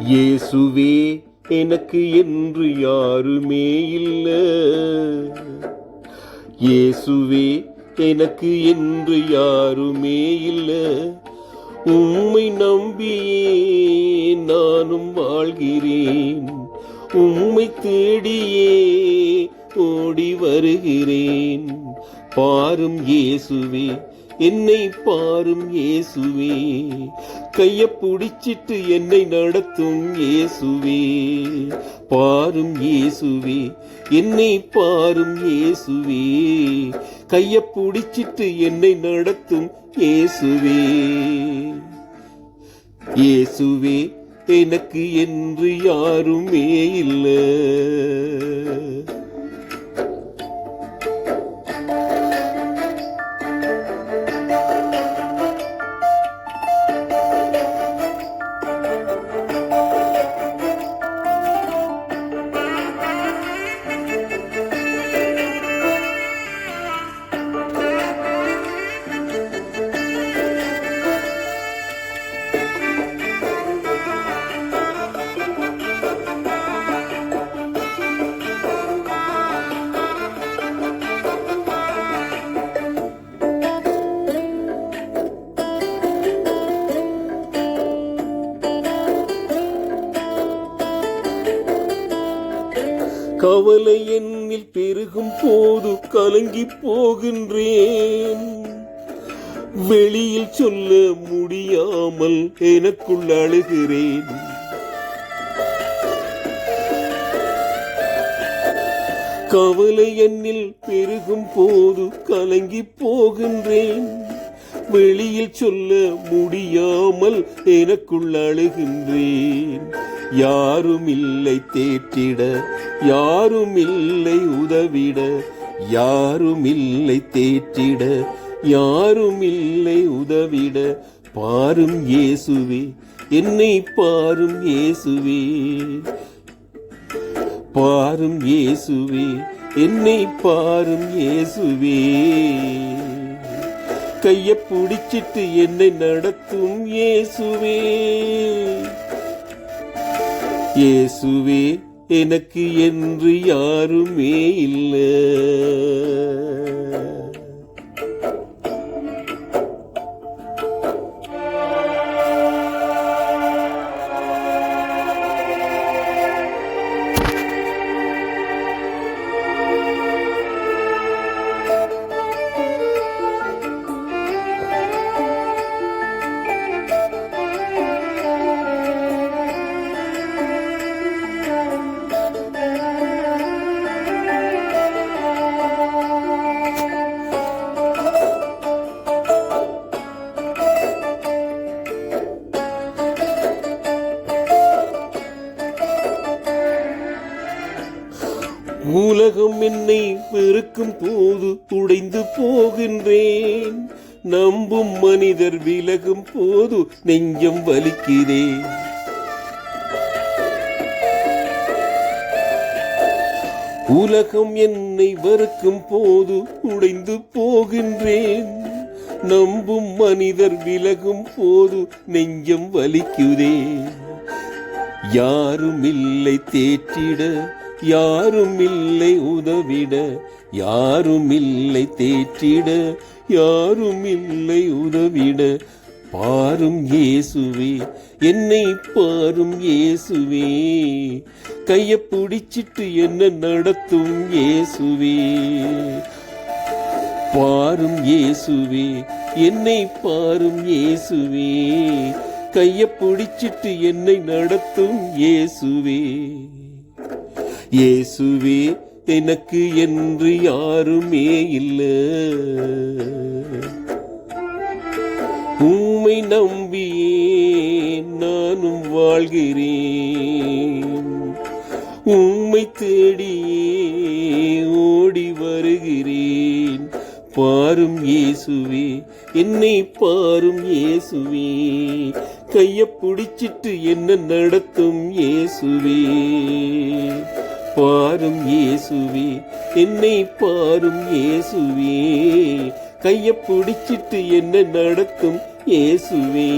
இயேசுவே எனக்கு என்று யாருமே இல்ல. இயேசுவே எனக்கு என்று யாருமே இல்ல. உம்மை நம்பியே நானும் வாழ்கிறேன். உம்மை தேடியே ஓடி வருகிறேன். பாரும் இயேசுவே, என்னை பாரும் இயேசுவே, கைய பிடிச்சிட்டு என்னை நடத்தும் இயேசுவே. பாரும் இயேசுவே, என்னை பாரும் இயேசுவே, கைய பிடிச்சிட்டு என்னை நடத்தும் இயேசுவே. இயேசுவே எனக்கு என்று யாருமே இல்லை. கவலை என்னில் பெருகும் போது கலங்கி போகின்றேன். வெளியில் சொல்ல முடியாமல் எனக்குள் அழுகிறேன். கவலை என்னில் பெருகும் போது கலங்கி போகின்றேன். வெளியில் சொல்ல முடியாமல் எனக்குள் அழுகின்றேன். யாரும் இல்லை தேற்றிட, யாரும் இல்லை உதவிட, யாரும் இல்லை தேற்றிட, யாரும் இல்லை உதவிட. பாரும் இயேசுவே, என்னை பாரும் இயேசுவே, பாரும் இயேசுவே, என்னை பாரும் இயேசுவே, கைய பிடிச்சிட்டு என்னை நடத்தும் இயேசுவே. இயேசுவே எனக்கு என்று யாருமே இல்லை. உலகம் என்னை வெறுக்கும் போது உடைந்து போகின்றேன். நம்பும் மனிதர் விலகும் போது நெஞ்சம் வலிக்கிறேன். உலகம் என்னை வெறுக்கும் போது உடைந்து போகின்றேன். நம்பும் மனிதர் விலகும் போது நெஞ்சம் வலிக்கிறேன். யாரும் இல்லை தேற்றிட, யாரும் இல்லை உதவிட, யாரும் இல்லை தேற்றிட, யாரும் இல்லை உதவிட. பாரும் இயேசுவே, என்னை பாரும் இயேசுவே, கைய பிடிச்சிட்டு என்ன நடத்தும் இயேசுவே. பாரும் இயேசுவே, என்னை பாரும் இயேசுவே, கைய பிடிச்சிட்டு என்னை நடத்தும் இயேசுவே. இயேசுவே எனக்கு என்று யாருமே இல்லை. உம்மை நம்பியே நானும் வாழ்கிறேன். உம்மை தேடியே ஓடி வருகிறேன். பாரும் இயேசுவே, என்னை பாரும் இயேசுவே, கைய பிடிச்சிட்டு என்ன நடத்தும் இயேசுவே. பாரும் இயேசுவே, என்னை பாரும் இயேசுவே, கைய பிடிச்சிட்டு என்ன நடத்தும் இயேசுவே.